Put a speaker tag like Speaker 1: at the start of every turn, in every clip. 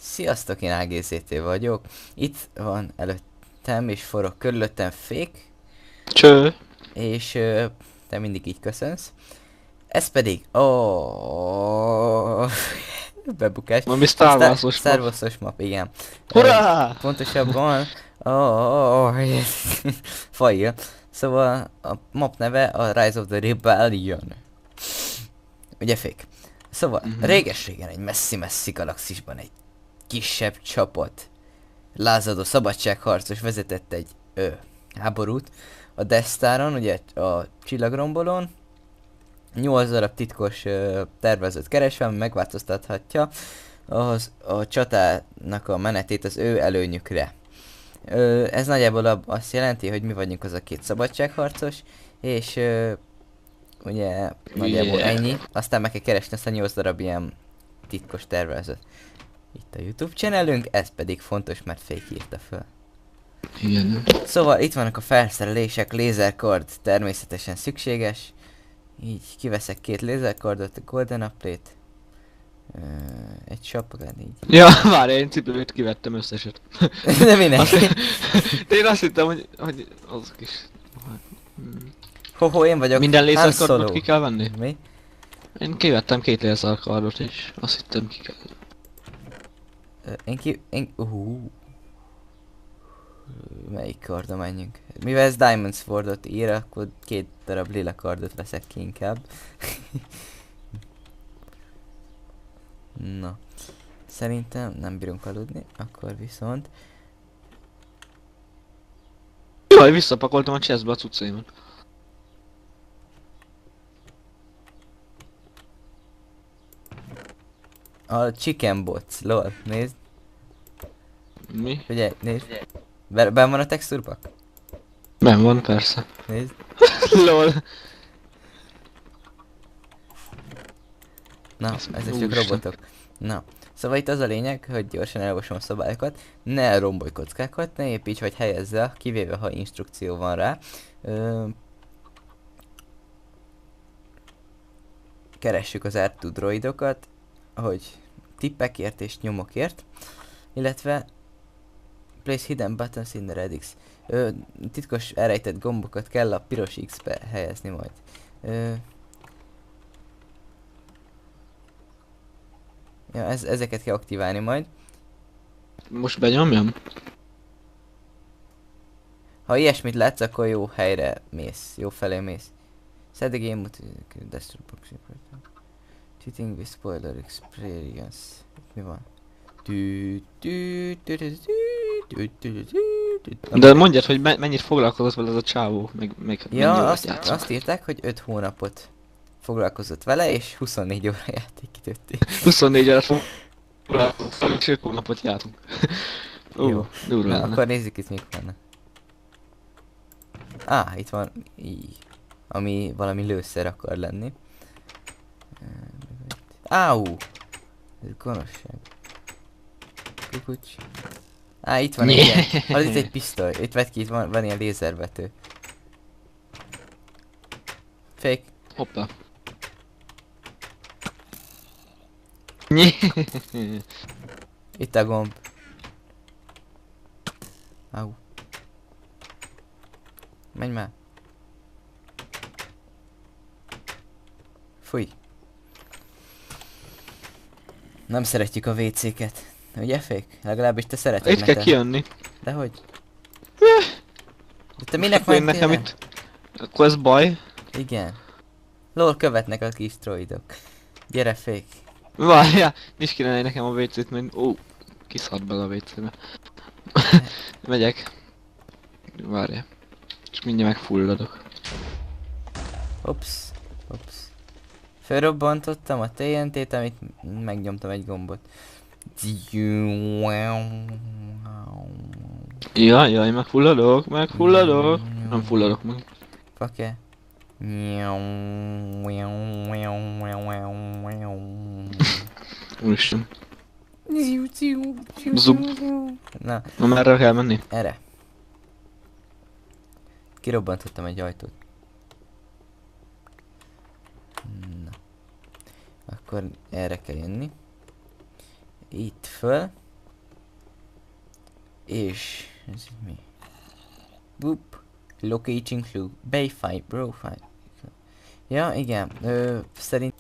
Speaker 1: Sziasztok, én AGZT vagyok. Itt van előttem és forog körülöttem Fék,
Speaker 2: Cső.
Speaker 1: és te mindig így köszönsz. Ez pedig... Oh, bebukás.
Speaker 2: Valami Star Wars-os
Speaker 1: Star
Speaker 2: map.
Speaker 1: Wars-os map, igen.
Speaker 2: Hurrá!
Speaker 1: Pontosabban... Fail. Szóval a map neve a Rise of the Rebellion. Ugye Fék? Szóval, réges-régen egy messzi-messzi galaxisban egy kisebb csapat lázadó szabadságharcos vezetett egy háborút a Death Staron, ugye a csillagrombolón. 8 darab titkos tervezőt keresve, ami megváltoztathatja a csatának a menetét az ő előnyükre. Ez nagyjából azt jelenti, hogy mi vagyunk az a két szabadságharcos, és ugye nagyjából ennyi. Aztán meg kell keresni azt a 8 darab ilyen titkos tervezőt. Itt a YouTube channelünk, ez pedig fontos, mert Fake írta föl.
Speaker 2: Igen.
Speaker 1: Szóval itt vannak a felszerelések, lézerkard természetesen szükséges. Így kiveszek 2 lézerkardot, a Golden Upplate, egy shotgun így.
Speaker 2: Ja, várj, én cipőt kivettem összeset.
Speaker 1: De minek?
Speaker 2: Én azt hittem, hogy azok is.
Speaker 1: Ho, én vagyok
Speaker 2: Minden
Speaker 1: Han
Speaker 2: lézerkardot
Speaker 1: Solo.
Speaker 2: ki kell venni?
Speaker 1: Mi?
Speaker 2: Én kivettem 2 lézerkardot és azt hittem ki kell.
Speaker 1: Melyik kardra menjünk? Mivel ez Diamond Swordot ír, akkor 2 darab lila kardot veszek ki inkább. Na. Szerintem nem bírunk aludni, akkor viszont...
Speaker 2: Jaj, visszapakoltam a chestbe a cuccaimat.
Speaker 1: A Chicken Bots, lol, nézd.
Speaker 2: Mi?
Speaker 1: Ugye, nézd. Ben van a texturepak?
Speaker 2: Nem van, persze.
Speaker 1: Nézd.
Speaker 2: Lol.
Speaker 1: Na,
Speaker 2: Az
Speaker 1: ezek csak
Speaker 2: úristen.
Speaker 1: robotok. Na, szóval itt az a lényeg, hogy gyorsan elolvasom a szabályokat. Ne rombolj kockákat, ne építs vagy helyezz el, kivéve ha instrukció van rá. Keressük az R2 droidokat, hogy tippekért és nyomokért. Illetve place hidden buttons in the radix. Titkos elrejtett gombokat kell a piros X-be helyezni majd. Ja, ezeket kell aktiválni majd.
Speaker 2: Most benyomjam?
Speaker 1: Ha ilyesmit látsz, akkor jó helyre mész, jó felé mész. Set the game mode, destroy proxy. Cheating with spoiler experience. Mi van?
Speaker 2: De mondjad, hogy mennyit foglalkozott vele ez a csávó, meg
Speaker 1: Ja,
Speaker 2: mennyi órát
Speaker 1: azt
Speaker 2: játszott.
Speaker 1: írták, hogy 5 hónapot foglalkozott vele, és 24 óra játékidőt.
Speaker 2: 24 órát foglalkozott, és 5 hónapot jártunk.
Speaker 1: Jó.
Speaker 2: Durva
Speaker 1: Na,
Speaker 2: lenne.
Speaker 1: akkor nézzük itt mik vannak. Itt van így. Ami valami lőszer akar lenni. Áú! Ez gonoszság. Kukucs. Itt van egy ilyen. Az itt egy pisztoly. Itt vett ki, itt van ilyen lézervető. Fake.
Speaker 2: Hoppá.
Speaker 1: Itt a gomb. Áú. Menj már. Fúj. Nem szeretjük a WC-ket. Ugye, Fék? Legalábbis te szereted,
Speaker 2: Itt kell kijönni.
Speaker 1: Dehogy? De te minek
Speaker 2: Akkor én
Speaker 1: mentél
Speaker 2: nekem
Speaker 1: el?
Speaker 2: itt... Akkor ez baj.
Speaker 1: Igen. Lol, követnek a kis droidok. Gyere, Fék.
Speaker 2: Várjál, is kéne nekem a WC-t, mert... kiszart bele a WC-be. Megyek. Várjál. És mindjárt megfulladok.
Speaker 1: Ops. Felrobbantottam a TNT-t, amit megnyomtam egy gombot.
Speaker 2: Jaj, megfulladok. Nem fulladok meg.
Speaker 1: Fuck-e?
Speaker 2: Úristen. Zup.
Speaker 1: Na,
Speaker 2: Na merre kell menni?
Speaker 1: erre. Kirobbantottam egy ajtót. Na. Akkor erre kell jönni. Itt föl. És... ez itt mi? Boop. Locating clue. Bay 5, bro 5. Ja, igen. Szerint...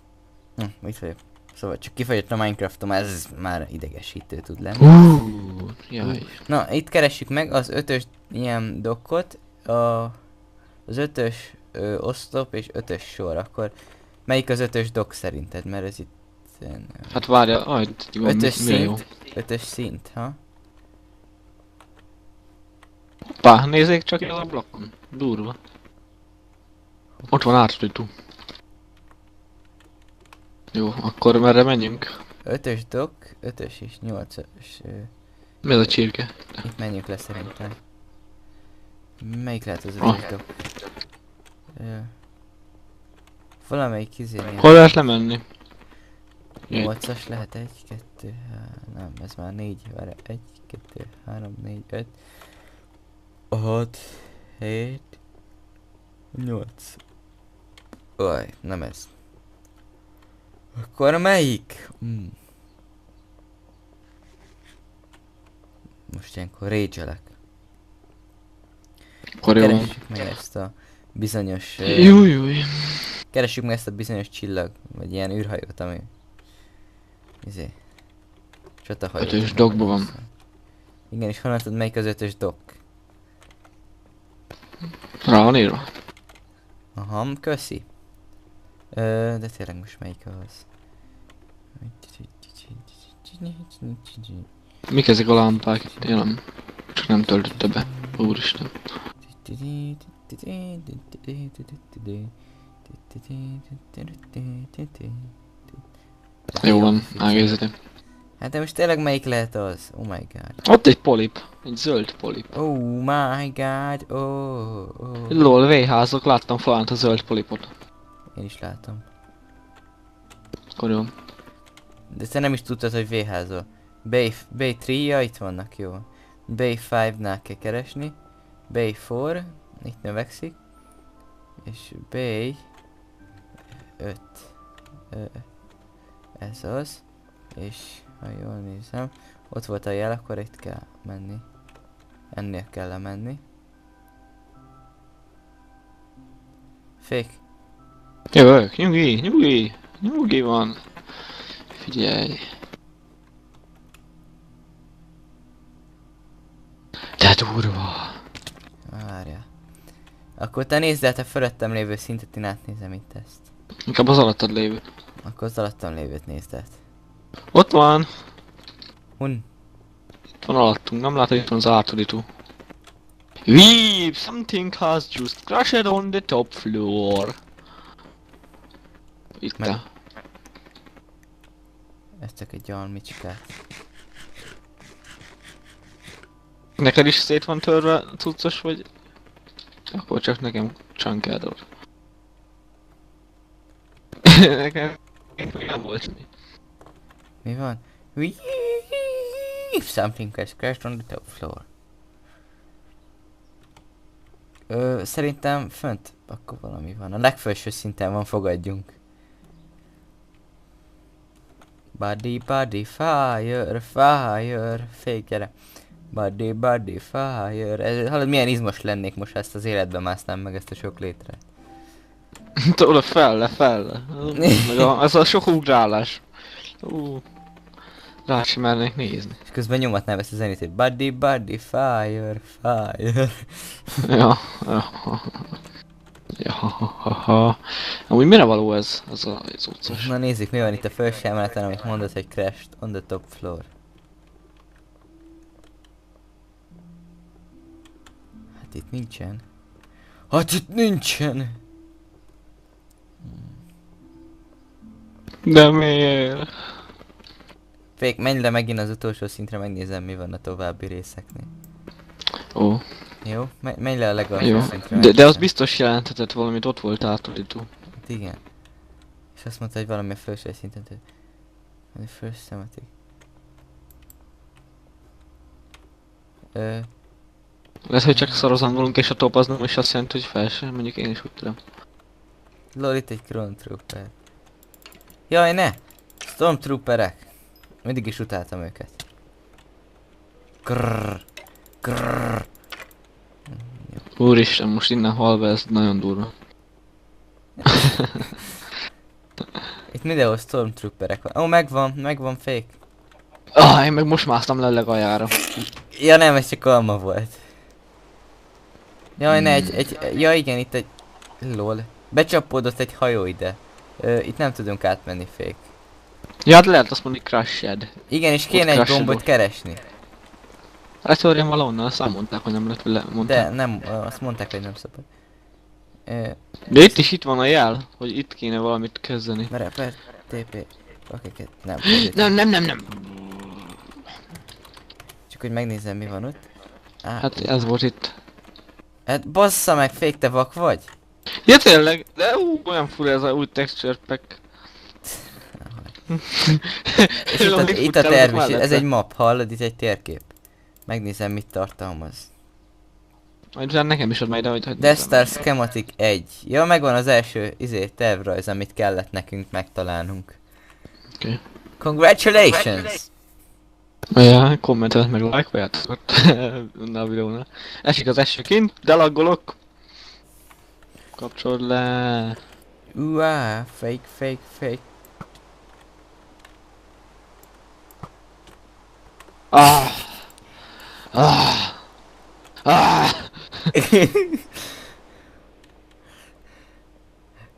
Speaker 1: Mit vagyok? Szóval csak kifogyott a Minecraftom, ez már idegesítő tud lenni.
Speaker 2: Jaj.
Speaker 1: Na, itt keressük meg az 5-ös ilyen dokkot, az 5-ös oszlop és 5-ös sor, akkor melyik az 5-ös dok szerinted? Mert ez itt...
Speaker 2: Hát várja,
Speaker 1: 5-ös
Speaker 2: mire jó?
Speaker 1: szint, 5-ös szint, ha?
Speaker 2: Hoppá, nézzék csak az ablakon. Durva. Ott van átfutó. Jó, akkor merre menjünk?
Speaker 1: 5-ös dok, 5-ös és 8-ös...
Speaker 2: Mi ez a csirke?
Speaker 1: itt menjünk le szerintem. Melyik lehet az 5-ös dok? Valamelyik izénél.
Speaker 2: Hol lehet lemenni?
Speaker 1: 8-as lehet, 1, 2, nem, ez már 4, várj, 1, 2, 3, 4, 5, 6, 7, 8. Oj, nem ez. Akkor melyik? Most ilyenkor rage-elek.
Speaker 2: Akkor jó.
Speaker 1: Keressük meg ezt a bizonyos...
Speaker 2: Jújjúj.
Speaker 1: Keressük meg ezt a bizonyos csillag, vagy ilyen űrhajót, ami... izé... csatahajó.
Speaker 2: 5-ös dokban van.
Speaker 1: Igen, és honnan tudod melyik az 5-ös dok?
Speaker 2: Rá van írva.
Speaker 1: Aha, köszi. De tényleg most melyik az?
Speaker 2: Mik ezek a lámpák itt? Én nem. Csak nem töltötte be. Úristen. Jó van, elgézítem.
Speaker 1: Hát de most tényleg melyik lehet az? Oh my god.
Speaker 2: Ott egy polip. Egy zöld polip.
Speaker 1: Oh my god, oh.
Speaker 2: Lol, véházok, láttam falant a zöld polipot.
Speaker 1: Én is látom.
Speaker 2: Akkor jó.
Speaker 1: De te nem is tudtad, hogy véházol. Bay 3-ja itt vannak, jó. Bay 5-nál kell keresni. Bay 4, itt növekszik. És Bay 5. Ez az. És ha jól nézem, ott volt a jel, akkor itt kell menni. Ennél kell lemenni. Fék.
Speaker 2: Jövök, nyugi van. Figyelj. De durva.
Speaker 1: Várjál. Akkor te nézd el, te fölöttem lévő szintet, én átnézem itt ezt.
Speaker 2: Inkább az alattad lévő.
Speaker 1: Akkor az alattam lévőt nézd el.
Speaker 2: Ott van.
Speaker 1: Hun.
Speaker 2: Itt van alattunk, nem látod, itt van az átudító. Weep, something has just crashed on the top floor. Itt te.
Speaker 1: Ez csak egy almicskát.
Speaker 2: Neked is szét van törve cuccos, vagy? Akkor csak nekem csankádor. Nekem nem volt semmi.
Speaker 1: Mi van? Something has crashed on the top floor. Szerintem fönt akkor valami van. A legfelső szinten van, fogadjunk. Body, fire, fékere. Body, fire. Hallod, milyen izmos lennék most, ha ezt az életben másznám meg ezt a sok létre.
Speaker 2: Oda felle. Ez a sok ugrálás. Rá sem mernék nézni.
Speaker 1: És közben nyomatnám ezt a zenét, hogy body, fire.
Speaker 2: Ja. Amúgy mire való ez? Ez az utcas.
Speaker 1: Na nézzük, mi van itt a felső emeleten, amit mondod, hogy crashed on the top floor. Hát itt nincsen.
Speaker 2: De miért?
Speaker 1: Fék, menj le megint az utolsó szintre, megnézem, mi van a további részeknél.
Speaker 2: Ó.
Speaker 1: Jó? Menj le a legalsó
Speaker 2: Jó.
Speaker 1: szintre.
Speaker 2: De az biztos jelentetett valamit, ott volt átudító.
Speaker 1: Hát igen. És azt mondta, hogy valami a felső szinten. The first thematic.
Speaker 2: Lehet, hogy csak szar az angolunk és a top az nem is azt jelenti, hogy felső, mondjuk én is úgy tudom.
Speaker 1: Lol, itt egy Clone Trooper. Jaj, ne! Stormtrooperek! Mindig is utáltam őket. Krrrr. Grrrr.
Speaker 2: Úristen, most innen halva ez nagyon durva.
Speaker 1: Itt mindenhol stormtrooperek van. Ó, megvan fake.
Speaker 2: Én meg most másztam le a legaljára.
Speaker 1: Ja nem, ez csak alma volt. Jaj, ne, ja igen, itt egy... Lol. Becsapódott egy hajó ide. Itt nem tudunk átmenni, fake.
Speaker 2: Ja, hát lehet azt mondani crashed.
Speaker 1: Igen, és kéne egy
Speaker 2: crashed
Speaker 1: gombot
Speaker 2: volt.
Speaker 1: keresni.
Speaker 2: Letörjem valahonnan, azt mondták, hogy nem lehet le,
Speaker 1: De
Speaker 2: mondták.
Speaker 1: nem, azt mondták, hogy nem szabad.
Speaker 2: De itt van a jel, hogy itt kéne valamit kezdeni.
Speaker 1: Mert TP... Oké, nem.
Speaker 2: Nem.
Speaker 1: Csak hogy megnézem mi van ott.
Speaker 2: Hát ez volt itt.
Speaker 1: Hát bassza meg, fake, te vak vagy?
Speaker 2: Ja tényleg, de olyan fura ez a új texture pack.
Speaker 1: És itt a terv is, ez egy map, hallod? Itt egy térkép. Megnézem mit tartalmaz.
Speaker 2: Majd utána nekem is ad majd, hogy...
Speaker 1: Death Star Schematic 1. Ja, megvan az első tervrajz, amit kellett nekünk megtalálnunk.
Speaker 2: Oké.
Speaker 1: Congratulations!
Speaker 2: Ja, kommentet meg like-olját ott a videónál. Esik az eső kint, de laggolok. Kapcsolod le.
Speaker 1: Fake.
Speaker 2: Ah!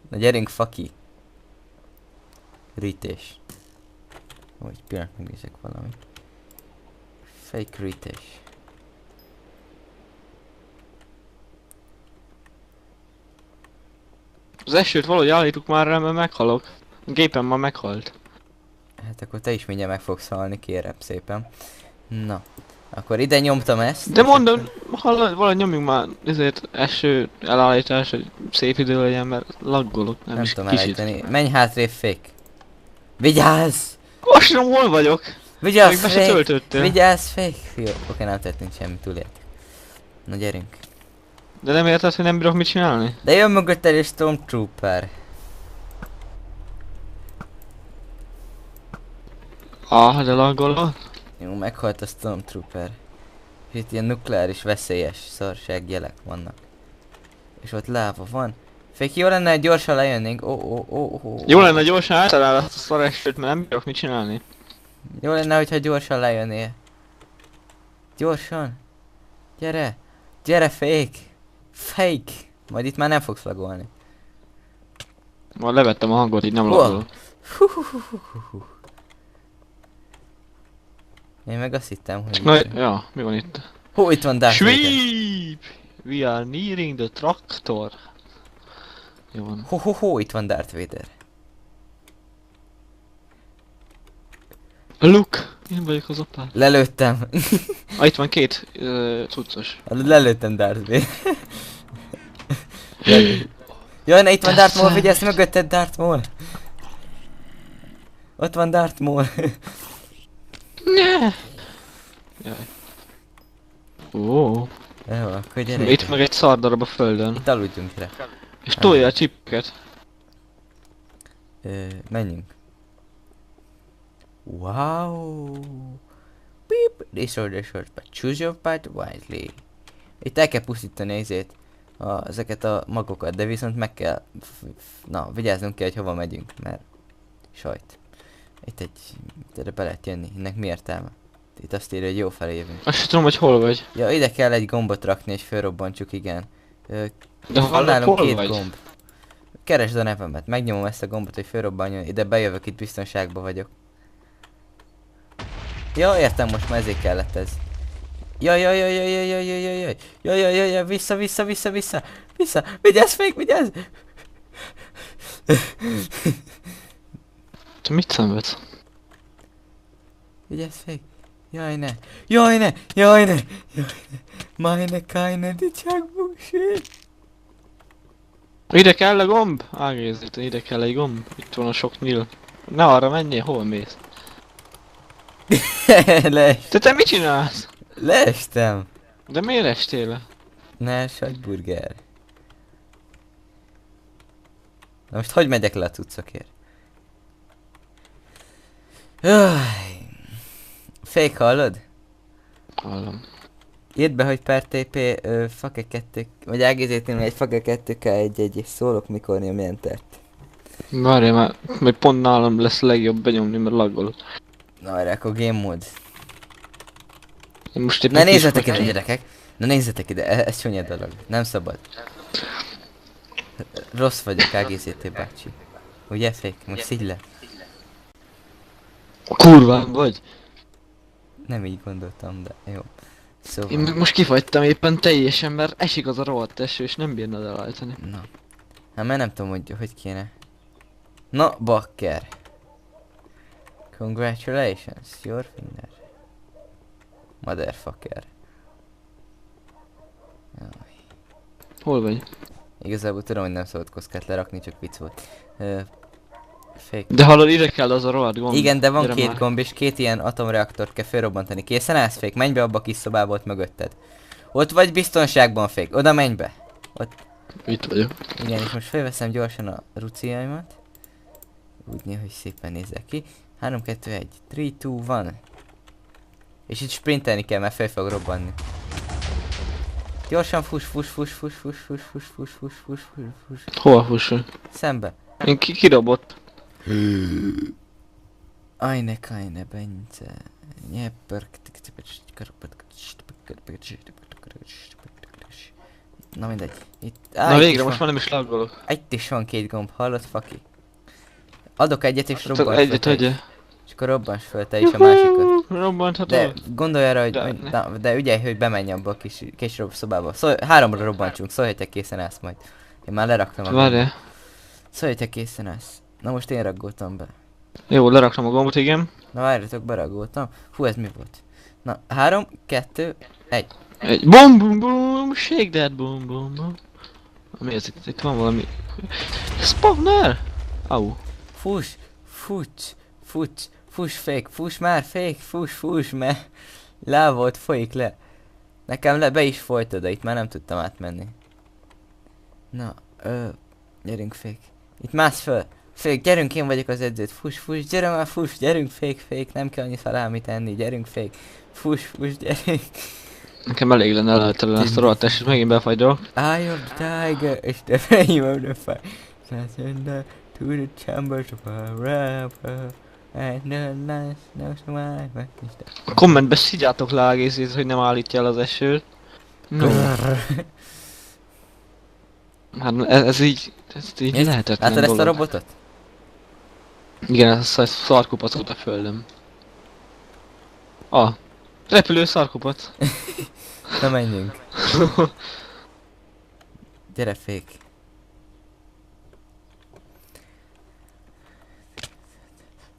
Speaker 1: Na gyerünk, faki. Rítés. Ó, egy pillanat megnézek valamit. Fake rítés.
Speaker 2: Az esőt valahogy állítuk már rá, mert meghalok. A gépem már meghalt.
Speaker 1: Hát akkor te is mindjárt meg fogsz halni, kérem szépen. Na. Akkor ide nyomtam ezt.
Speaker 2: De mondom, hallod, valahogy nyomjunk már ezért eső elállítás, hogy szép idő legyen, mert laggolok, nem is
Speaker 1: tudom
Speaker 2: kicsit.
Speaker 1: elejteni. Menj hátrébb, fake. Vigyázz!
Speaker 2: Most nem hol vagyok?
Speaker 1: Vigyázz,
Speaker 2: Még be se
Speaker 1: fake!
Speaker 2: töltöttél.
Speaker 1: Vigyázz, fake! Jó, oké, nem tettünk semmit, túléltük. Na gyerünk.
Speaker 2: De nem érted, hogy nem bírok mit csinálni?
Speaker 1: De jön mögötted egy Stormtrooper.
Speaker 2: De laggolok.
Speaker 1: Jó, meghalt a Stormtrooper. És itt ilyen nukleáris veszélyes szarságjelek vannak. És ott láva van. Fake, jó lenne, hogy gyorsan lejönnénk.
Speaker 2: Jó lenne gyorsan általán azt a szar esőt, mert nem bírok mit csinálni.
Speaker 1: Jó lenne, hogyha gyorsan lejönnél. Gyorsan. Gyere. Gyere, fake. Fake. Majd itt már nem fogsz lagolni.
Speaker 2: Már levettem a hangot, így nem laggolok.
Speaker 1: Én meg azt hittem, hogy...
Speaker 2: Na, ja, mi van itt?
Speaker 1: Hú, itt van Darth Vader.
Speaker 2: Sweep! We are nearing the tractor. Jó van.
Speaker 1: Ho, itt van Darth Vader.
Speaker 2: Look! Én vagyok az apám.
Speaker 1: Lelőttem.
Speaker 2: Itt van két cuccos.
Speaker 1: Lelőttem Darth Vader. Jaj, ne, itt van Darth Maul, figyelsz mögötted Darth Maul. Ott van Darth Maul.
Speaker 2: Ne! Jaj. Ó.
Speaker 1: Jó, akkor gyere.
Speaker 2: Itt meg egy szar darab a földön.
Speaker 1: Itt aludjunk rá.
Speaker 2: És tolja a csipket.
Speaker 1: Menjünk. Wow. Beep. Disorder but choose your path wisely. Itt el kell pusztítani ezeket a magokat, de viszont meg kell... Na, vigyázzunk kell, hogy hova megyünk, mert... Sajt. Itt erre be lehet jönni, ennek mi értelme? Itt azt írja, hogy jó felé jövünk.
Speaker 2: Azt sem tudom, hogy hol vagy.
Speaker 1: Ja, ide kell egy gombot rakni, és felrobbantsuk, igen.
Speaker 2: De
Speaker 1: Van nálunk
Speaker 2: hol
Speaker 1: két
Speaker 2: vagy?
Speaker 1: gomb. Keresd a nevemet, megnyomom ezt a gombot, hogy felrobbanjon, ide bejövök, itt biztonságban vagyok. Ja, értem, most már ezért kellett ez. Jaj, vissza, vigyázz, fake, vigyázz!
Speaker 2: Te mit szenvedsz?
Speaker 1: Vigyázz, fake. Jaj ne! Meine keine Dicsakbullshit.
Speaker 2: Ide kell a gomb? Ágézzük, ide kell egy gomb. Itt van a sok nyíl. Ne arra menjél, hol mész? Te mit csinálsz?
Speaker 1: Leestem.
Speaker 2: De miért estél le?
Speaker 1: Ne, sajtburger. Na most hogy megyek le a cuccokért? Fake, hallod?
Speaker 2: Hallom.
Speaker 1: írd be, hogy per TP fake 2, vagy ágézétnél egy fake 2K1 és szólok, mikor nyom entert.
Speaker 2: Várjál már, majd pont nálam lesz legjobb benyomni, mert laggol.
Speaker 1: Na erre akkor game mód.
Speaker 2: Én most éppen
Speaker 1: Ne nézzetek
Speaker 2: kis-
Speaker 1: ide, gyerekek! Ne nézzetek ide, ez csúnya dolog. Nem szabad. Rossz vagyok, AGZT bácsi. Ugye, Fék? Most szidj le.
Speaker 2: Kurván vagy.
Speaker 1: Nem így gondoltam, de jó. Szóval...
Speaker 2: Én meg most kifagytam éppen teljesen, mert esik az a rohadt eső, és nem bírnad elállítani.
Speaker 1: Na. Hát mert nem tudom, hogy kéne. Na, bakker. Congratulations, your finger. Motherfucker. Jaj.
Speaker 2: Hol vagy?
Speaker 1: Igazából tudom, hogy nem szabad kockát lerakni, csak vicc volt. Fake.
Speaker 2: De hallod, ide kell az a rohadt gomb.
Speaker 1: Igen, de van
Speaker 2: Gyere
Speaker 1: két
Speaker 2: már.
Speaker 1: gomb és két ilyen atomreaktort kell felrobbantani. Készen állsz, Fék? Menj be abba a kis szobába ott mögötted. Ott vagy biztonságban, Fék. Oda menj be. Ott.
Speaker 2: Itt vagyok.
Speaker 1: Igen, és most felveszem gyorsan a ruciaimat. Úgy néha, hogy szépen nézzek ki. 3, 2, 1. 3, 2, 1. És itt sprintelni kell, mert fel fog robbanni. Gyorsan fuss, fuss, fuss, fuss, fuss, fuss, fuss, fuss, fuss, fuss, fuss, fuss.
Speaker 2: Hol fusson?
Speaker 1: Szembe.
Speaker 2: Én kirobott.
Speaker 1: Eine keine Bence. Na mindegy. Itt,
Speaker 2: Na
Speaker 1: itt
Speaker 2: végre,
Speaker 1: is
Speaker 2: most
Speaker 1: van,
Speaker 2: már nem is laggolok.
Speaker 1: itt is van két gomb, hallod, Faki? Adok egyet és
Speaker 2: Csak
Speaker 1: robbans
Speaker 2: egyet
Speaker 1: föl te is.
Speaker 2: adja.
Speaker 1: És akkor robbans föl te is a másikat.
Speaker 2: Robbantható?
Speaker 1: De gondolj arra, hogy,
Speaker 2: De-
Speaker 1: de ügyelj, hogy bemenj abba a kis szobába. Háromra robbantsunk, szólj, hogy te készen állsz majd. Én már leraktam a gombot.
Speaker 2: Várjál.
Speaker 1: Szólj, hogy te készen állsz. Na most én raggoltam be.
Speaker 2: Jó, leraktam a gombot, igen.
Speaker 1: Na várjatok, beraggoltam. Hú, ez mi volt? Na, 3, 2, 1.
Speaker 2: Egy bum bum bum, shake that bum bum bum. Mi ez itt? Itt van valami... Spawner! Au.
Speaker 1: Fuss, fuss, fuss, fuss, fék, fuss már, fék, fuss, mert láva ott folyik le. Nekem be is folyt oda, itt már nem tudtam átmenni. Na, gyerünk, fék. Itt mász föl. Fék, gyerünk, én vagyok az edzőt. Fuss, gyere már, fuss, gyerünk, fék, nem kell annyi szalámit enni, gyerünk, fék. Fuss, gyerünk.
Speaker 2: Nekem elég lenne lehetetlen ezt a rohadt esőt, megint befagyok.
Speaker 1: I am the tiger, és te fame of the fire. Surrender to the chambers of a rapper. And the last no survivor.
Speaker 2: A kommentbe szidjátok le egészét, hogy nem állítja el az esőt. No. Hát ez így lehetetlen
Speaker 1: Látod ezt a
Speaker 2: dolog.
Speaker 1: robotot?
Speaker 2: Igen, ez a szarkupac a földem. Ah, repülő szarkupac.
Speaker 1: Na menjünk. Gyere, fék.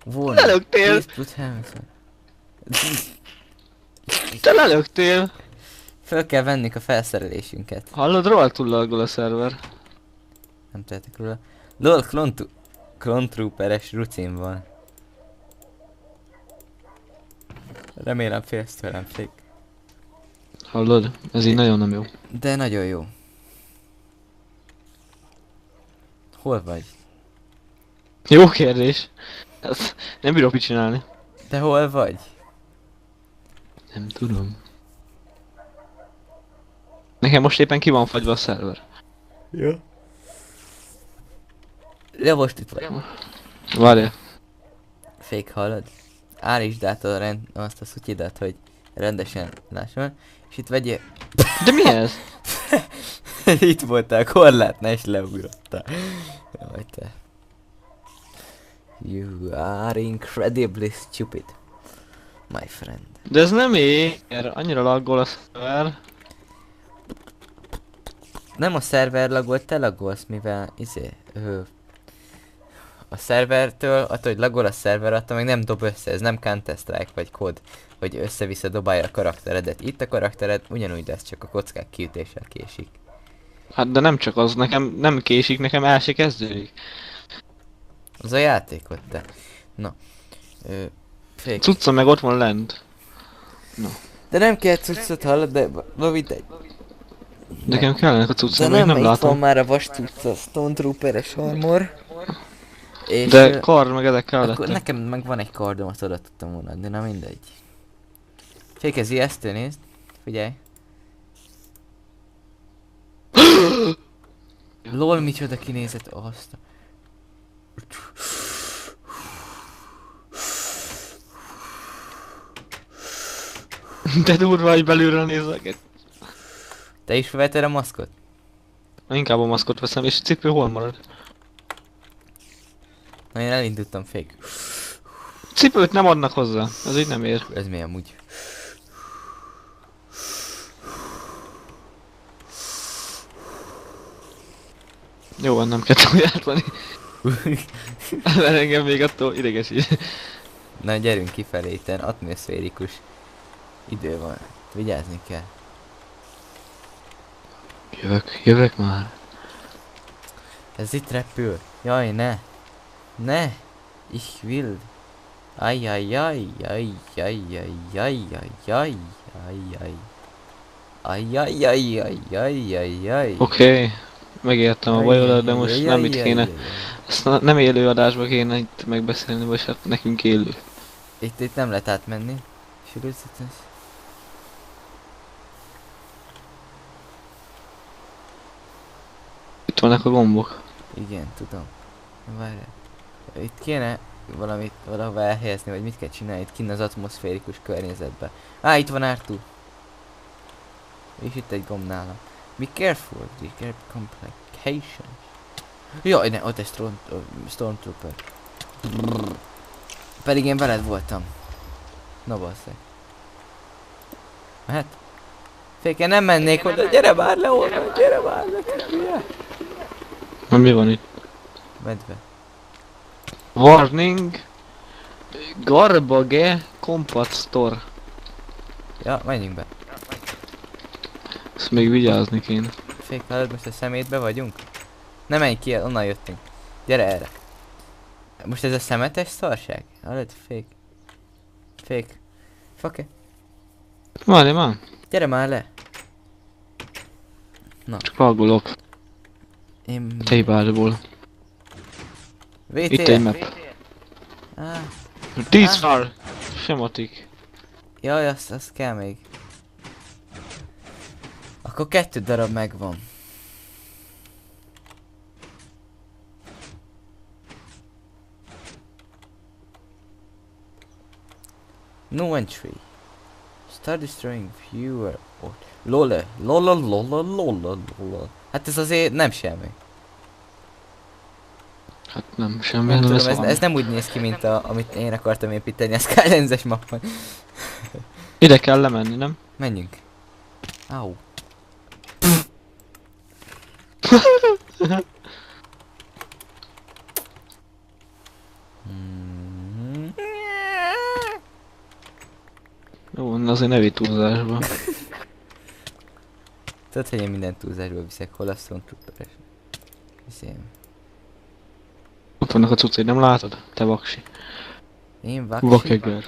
Speaker 1: Warning.
Speaker 2: Lelöktél!
Speaker 1: Please put hands on.
Speaker 2: Te lelöktél!
Speaker 1: Föl kell vennünk a felszerelésünket.
Speaker 2: Hallod, rohadtul laggol a szerver.
Speaker 1: Nem tehetek róla. LOL, Clone Trooper-es rucin van. Remélem félsz tőlem, fék.
Speaker 2: Hallod? Ez így nagyon nem jó.
Speaker 1: De nagyon jó. Hol vagy?
Speaker 2: Jó kérdés. Ezt nem bírok mit csinálni.
Speaker 1: Te hol vagy?
Speaker 2: Nem tudom. Nekem most éppen ki van fagyva a szerver.
Speaker 1: Ja. Ja, most itt vagy.
Speaker 2: Várjál.
Speaker 1: Fék, hallod? Állítsd át azt a szutyidat, hogy rendesen lásson. És itt vegyél...
Speaker 2: De mi ez?
Speaker 1: Itt voltál, korlátnál és leugrottál. Jaj te. You are incredibly stupid. My friend.
Speaker 2: De ez nem ér. Annyira laggol a szerver.
Speaker 1: Nem a szerver lagolt, te lagolsz, mivel a szervertől, attól, hogy lagol a szerver, attól meg nem dob össze, ez nem Counter-Strike vagy kód, hogy össze-vissza dobálja a karakteredet. Itt a karaktered ugyanúgy lesz, csak a kockák kiütéssel késik.
Speaker 2: Hát de nem csak az, nekem nem késik, nekem el se kezdődik.
Speaker 1: Az a játékot, te. Na. Fék.
Speaker 2: Cucca meg ott van lent.
Speaker 1: De nem kell cuccot, hallod, de mindegy.
Speaker 2: Nekem kellenek a
Speaker 1: De
Speaker 2: cuccok, még nem
Speaker 1: itt van
Speaker 2: látom.
Speaker 1: már a vas cucca, Stone Trooper-es armor. És
Speaker 2: De kard meg ezek
Speaker 1: akkor
Speaker 2: kellettek.
Speaker 1: nekem meg van egy kardom, azt oda tudtam volna adni, na mindegy. Fék, ez ijesztő, nézd. Figyelj. Lol, micsoda kinézet azt.
Speaker 2: De durva, hogy belülről nézek.
Speaker 1: Te is felvetted a maszkot?
Speaker 2: Inkább a maszkot veszem, és a cipő hol marad?
Speaker 1: Na én elindultam fake.
Speaker 2: Cipőt nem adnak hozzá, ez így nem ér.
Speaker 1: Ez mi amúgy?
Speaker 2: Jó van, nem kell túljártani. Mert engem még attól idegesít.
Speaker 1: Na gyerünk kifelé, itten atmoszférikus idő van. Vigyázni kell.
Speaker 2: Jövök már.
Speaker 1: Ez itt repül. Jaj, ne. Ne. Ich will. Ajjajjaj, ajjajjajjajjajjaj. Ajjajjajjajjajjaj.
Speaker 2: Oké, megértem a bajodat, de most nem itt kéne. Ezt nem élő adásba kéne itt megbeszélni, vagy hát nekünk élő.
Speaker 1: Itt nem lehet átmenni. Sürőzhetős.
Speaker 2: Itt vannak a gombok.
Speaker 1: Igen, tudom. Várjál. Itt kéne valamit valahova elhelyezni, vagy mit kell csinálni itt kinn az atmoszférikus környezetbe. Itt van Arthur. És itt egy gomb nála. Be careful, these get complications. Jaj, ne, ott egy Stormtrooper. Pedig én veled voltam. Na basszeg. Mehet? Féken nem mennék oda, gyere már le oda, gyere már le.
Speaker 2: Na mi van itt?
Speaker 1: Medve.
Speaker 2: Warning! Garbage Compact Store.
Speaker 1: Ja, menjünk be.
Speaker 2: Ezt még vigyázni kéne.
Speaker 1: Fék, hallod, most a szemétbe vagyunk? Ne menj ki, onnan jöttünk. Gyere erre. Most ez a szemetes szarság? Hallod, fék. Fék. Fake.
Speaker 2: Várj már.
Speaker 1: Gyere már le.
Speaker 2: Csak vagolok.
Speaker 1: Én...
Speaker 2: Tejbárból.
Speaker 1: VT.
Speaker 2: Itt egy map. These are schematic.
Speaker 1: Jaj, azt kell még. Akkor 2 darab megvan. No entry. Start destroying viewer. Lola. Hát ez azért nem semmi.
Speaker 2: Hát nem, semmi
Speaker 1: Nem
Speaker 2: nem
Speaker 1: tudom, ez nem úgy néz ki, mint amit én akartam építeni a Skylands-es mappon.
Speaker 2: Ide kell lemenni, nem?
Speaker 1: Menjünk. Au.
Speaker 2: Jó, azért ne vigy túlzásba.
Speaker 1: Tudod, hogy én minden túlzásból viszek, hol a Stormtrooper-es. Viszem.
Speaker 2: Ott vannak a cuccai, nem látod? Te vaksi.
Speaker 1: Én vaksi.
Speaker 2: Vakeger.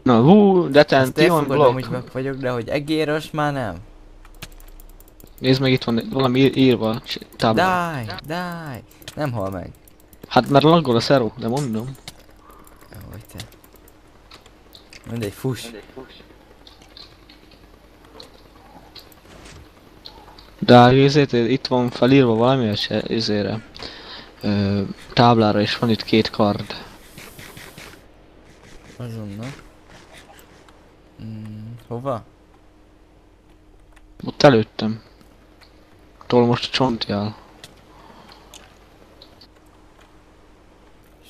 Speaker 2: Na, detention block.
Speaker 1: Hogy vak vagyok, de hogy egéros már nem.
Speaker 2: Nézd meg, itt van valami írva táblán.
Speaker 1: Die! Nem hal meg.
Speaker 2: Hát mert laggol a szeró, de mondom.
Speaker 1: Hogy te. Mindegy, fuss.
Speaker 2: De ezért itt van felírva valami ezére. Táblára is van itt 2 kard.
Speaker 1: Azonnal. Hova?
Speaker 2: Ott előttem. Tól most a csontjál.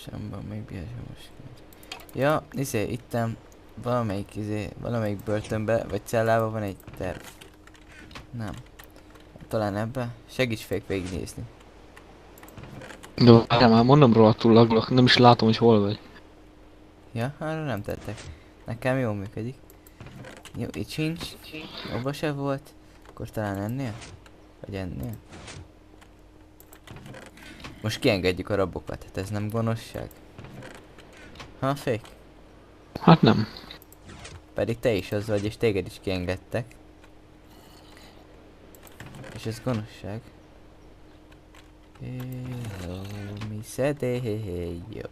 Speaker 1: Semban még most. Ja, ittem valamelyik börtönbe, vagy cellába van egy terv. Nem. Talán ebbe? Segíts fék végignézni.
Speaker 2: De már mondom róla, túl laggolok, nem is látom, hogy hol vagy.
Speaker 1: Ja, arra nem tettek. Nekem jól működik. Jó, itt sincs. Abba se volt. Akkor talán ennél? Vagy ennél? Most kiengedjük a rabokat, hát ez nem gonoszság. Ha, fék?
Speaker 2: Hát nem.
Speaker 1: Pedig te is az vagy, és téged is kiengedtek. És ez gonoszság. Mi jó.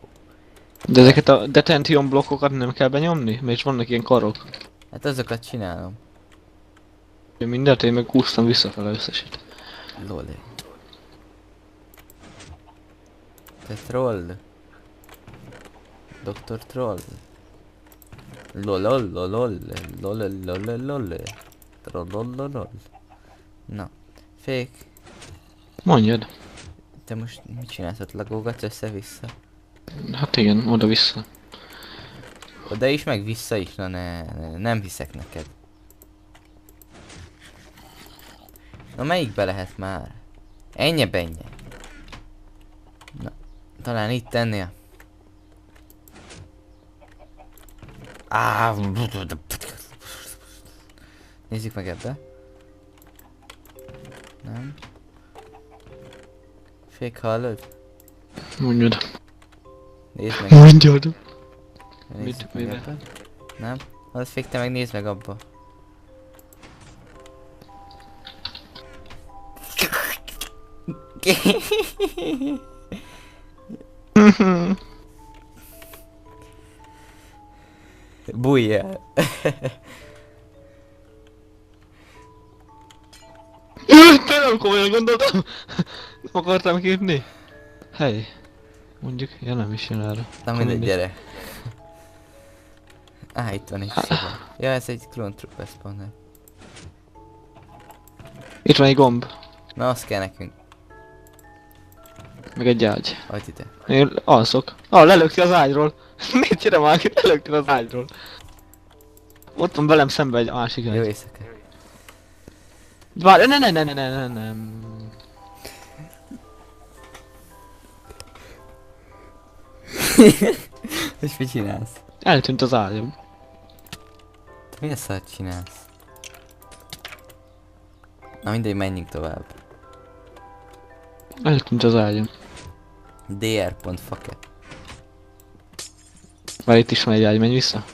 Speaker 2: De ezeket a detention blokkokat nem kell benyomni? Mert vannak ilyen karok.
Speaker 1: Hát azokat csinálom.
Speaker 2: Mindent én meg húztam visszafele összeset.
Speaker 1: Lolé. Te troll. Dr. Troll. Lolol, lolol, lolol, lolol, lolol. Trollololol. Na. Fék,
Speaker 2: Mondjad.
Speaker 1: te most mit csinálsz ott? Lagolgatsz össze-vissza?
Speaker 2: Hát igen, oda-vissza.
Speaker 1: Oda is, meg vissza is, na nem hiszek neked. Na melyikbe lehet már? Ennyi benye. Na, talán itt tennél. Nézzük meg ebbe. Nem. Fék, hallod?
Speaker 2: Mondjad.
Speaker 1: Nézd meg.
Speaker 2: Mondjad.
Speaker 1: Nézzük meg
Speaker 2: mibe?
Speaker 1: ebbe. Nem? Az fék, te meg nézd meg abba. Bújj el.
Speaker 2: Tényleg komolyan gondoltam. Nem akartam kérni. Hely. Mondjuk, ja nem is jön erre.
Speaker 1: Na mindegy, gyere. Itt van egy szoba. Ja, ez egy Clone Trooper spawner.
Speaker 2: Itt van egy gomb.
Speaker 1: Na, azt kell nekünk.
Speaker 2: Meg egy ágy.
Speaker 1: Hagyd ide.
Speaker 2: Én alszok. Lelökti az ágyról. Miért gyere már, lelökti az ágyról. Ott van velem szembe egy másik
Speaker 1: Jó
Speaker 2: ágy.
Speaker 1: éjszaka.
Speaker 2: Várj, nem.
Speaker 1: És mit csinálsz?
Speaker 2: Eltűnt az ágyam.
Speaker 1: Te milyen szart csinálsz? Na mindegy, menjünk tovább.
Speaker 2: Eltűnt az ágyam.
Speaker 1: dr.fucket.
Speaker 2: Már itt is van egy ágy, menj vissza.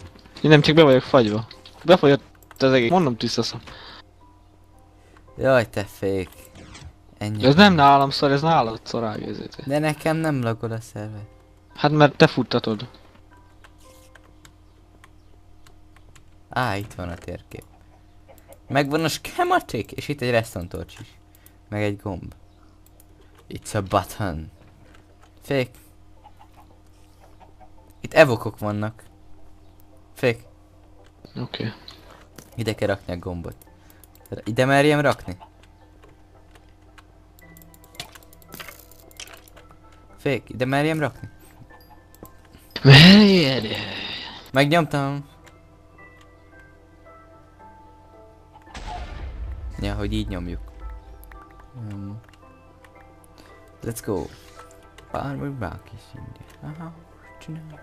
Speaker 2: Én nem csak be vagyok fagyva. Befagyott az egész. Mondom tisztaszom.
Speaker 1: Jaj, te fék. Ennyi.
Speaker 2: Ez nem nálam szar, ez nálad szar ágézét.
Speaker 1: De nekem nem lagol a szerver.
Speaker 2: Hát mert te futtatod.
Speaker 1: Itt van a térkép. Megvan a schematic, és itt egy redstone torch is. Meg egy gomb. It's a button. Fék. Itt evokok vannak. Fék.
Speaker 2: Oké.
Speaker 1: Ide kell rakni a gombot. Ide merjem rakni? Fék, ide merjem rakni?
Speaker 2: Merjed!
Speaker 1: Megnyomtam. Ja, hogy így nyomjuk. Let's go. Farmer Buck is in the house tonight.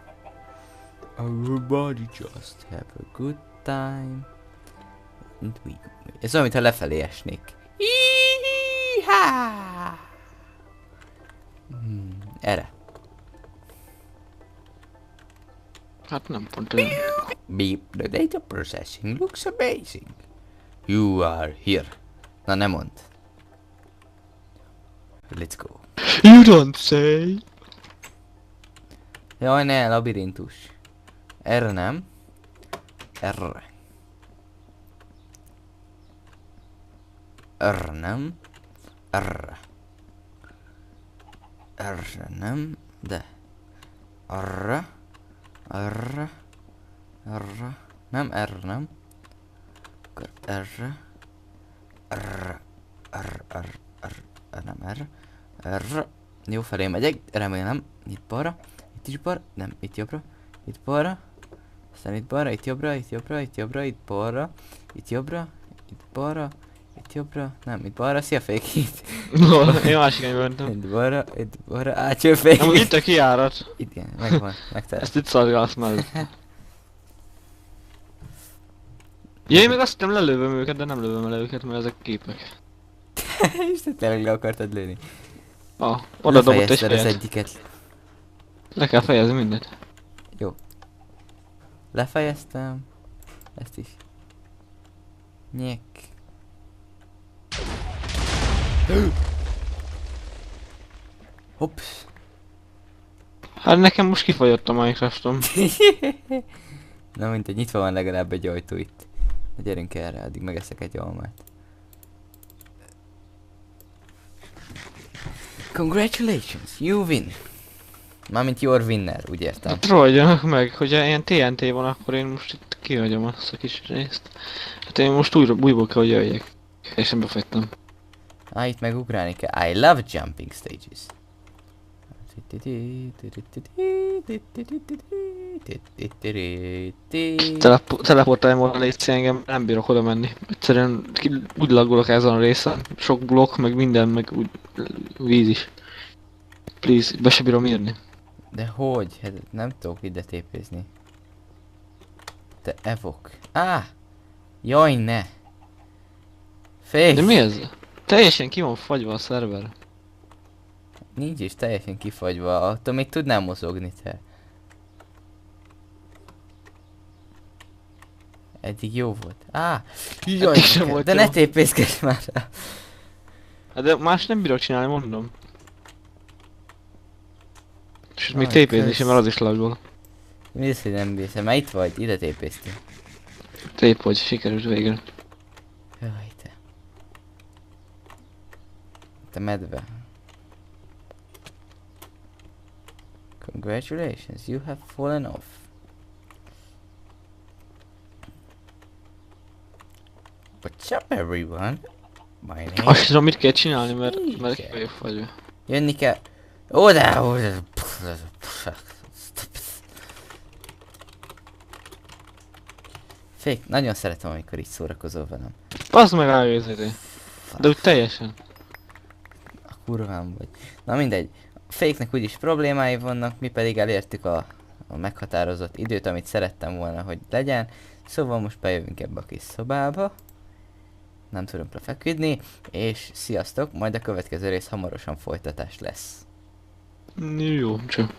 Speaker 1: Everybody just have a good time. And we... Ez olyan, mintha lefelé esnék. Erre.
Speaker 2: Hát nem pont olyan.
Speaker 1: Beep, the data processing looks amazing. You are here. Na, nem mondd. Let's go.
Speaker 2: You don't say.
Speaker 1: Jaj, ne, labirintus. Erre nem. Erre. Erre nem. Erre. Erre nem, de. Arra. Arra. Arra. Nem, erre nem. Akkor erre. Erre. Erre. Erre. Erre. Nem, erre. Erre. Jó felé megyek, remélem. Itt balra. Itt is balra. Nem, itt jobbra. Itt balra. Aztán itt balra, itt jobbra, itt jobbra, itt jobbra, itt balra. Itt jobbra. Itt balra. Itt jobbra. Nem, itt balra. Szia, fék itt.
Speaker 2: No, én másik irányba mentem.
Speaker 1: Itt balra, átső fék.
Speaker 2: Nem, itt a kijárat.
Speaker 1: Itt igen, megvan, megtaláltam.
Speaker 2: Ezt itt szargálsz már. Ja, én meg azt hittem lelővöm őket, de nem lövöm le őket, mert ezek képek.
Speaker 1: És te tényleg le akartad lőni.
Speaker 2: Oda dobott egy
Speaker 1: Lefejezted az
Speaker 2: fejet.
Speaker 1: egyiket.
Speaker 2: Le kell fejezni mindent.
Speaker 1: Lefejeztem. Ezt is. Nyek. Hops.
Speaker 2: Hát nekem most kifagyott a Minecraftom.
Speaker 1: Na mindegy, nyitva van legalább egy ajtó itt. Na gyerünk erre, addig megeszek egy almát. Congratulations, you win. Mármint your winner, úgy értem.
Speaker 2: Hát rohadjanak meg, hogy ilyen TNT van, akkor én most itt kihagyom azt a kis részt. Hát én most újból kell, hogy jöjjek. És nem befettem.
Speaker 1: Itt meg ugrálni kell. I love jumping stages.
Speaker 2: Teleportálj volna légy engem, nem bírok oda menni. Egyszerűen úgy laggolok ezen a részen. Sok blokk, meg minden, meg úgy víz is. Please, be se bírom írni.
Speaker 1: De hogy? Hát nem tudok ide tépézni. Te evok. Jaj, ne! Fék!
Speaker 2: De mi ez? Teljesen ki van fagyva a szerver.
Speaker 1: Nincs is teljesen kifagyva, attól még tudnám mozogni te. Eddig jó volt. Jaj,
Speaker 2: Eddig sem volt
Speaker 1: de
Speaker 2: jó.
Speaker 1: ne tépészkedj már rá.
Speaker 2: Hát de más nem bírok csinálni, mondom. És még
Speaker 1: Aj,
Speaker 2: tépézni
Speaker 1: kösz.
Speaker 2: sem, mert az is laggol.
Speaker 1: Mi az, hogy nem bírsz? Már itt vagy, ide tépésztél.
Speaker 2: Tép vagy, sikerült végre.
Speaker 1: Jaj, te. Te medve. Congratulations, you have fallen off. What's up everyone? My name...
Speaker 2: Azt tudom, mit kell csinálni, mert ki vagyok fagyva.
Speaker 1: Jönni kell... Oda! Fék, nagyon szeretem, amikor így szórakozol velem.
Speaker 2: Bazd meg rájözzél. De úgy teljesen.
Speaker 1: A kurvám vagy. Na mindegy. A Féknek úgyis problémái vannak, mi pedig elértük a meghatározott időt, amit szerettem volna, hogy legyen. Szóval most bejövünk ebbe a kis szobába. Nem tudunk lefeküdni, és sziasztok, majd a következő rész hamarosan folytatás lesz.
Speaker 2: Jó, csak.